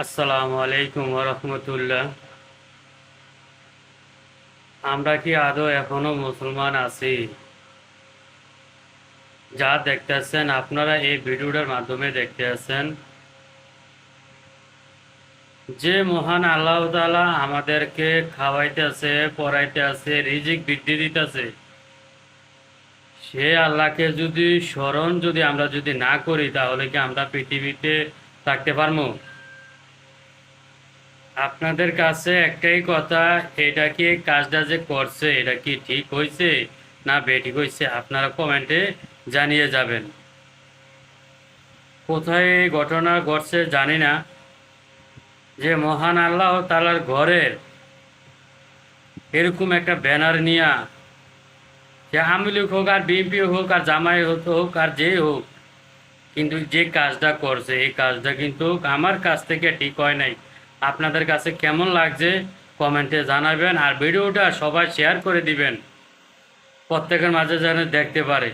আসসালামু আলাইকুম রহমতুল্লাহ। আমরা কি আদৌ এখনো মুসলমান আছি? যা দেখতেছেন আপনারা এই ভিডিওটার মাধ্যমে দেখতে আছেন যে মহান আল্লাহ তাআলা আমাদেরকে খাওয়াইতে আছে, পড়াইতে আছে, রিজিক বৃদ্ধি দিতেছে, সে আল্লাহকে যদি স্মরণ আমরা যদি না করি তাহলে কি আমরা পৃথিবীতে থাকতে পারবো? আপনাদের কাছে একটাই কথা, এটা কি কাজটা যে করছে এটা কি ঠিক হয়েছে না বেঠিক হয়েছে আপনারা কমেন্টে জানিয়ে যাবেন। কোথায় এই ঘটনা ঘটছে জানি না, যে মহান আল্লাহ তাআলার ঘরের এরকম একটা ব্যানার নিয়া, যে আওয়ামী লীগ হোক আর বিএনপি হোক আর জামাই হোক আর যেই হোক, কিন্তু যে কাজটা করছে এই কাজটা কিন্তু আমার কাছ থেকে ঠিক হয় নাই। আপনাদের কাছে কেমন লাগছে কমেন্টে জানাবেন, আর ভিডিওটা সবাই শেয়ার করে দিবেন, প্রত্যেকের মাঝে যেন দেখতে পারে।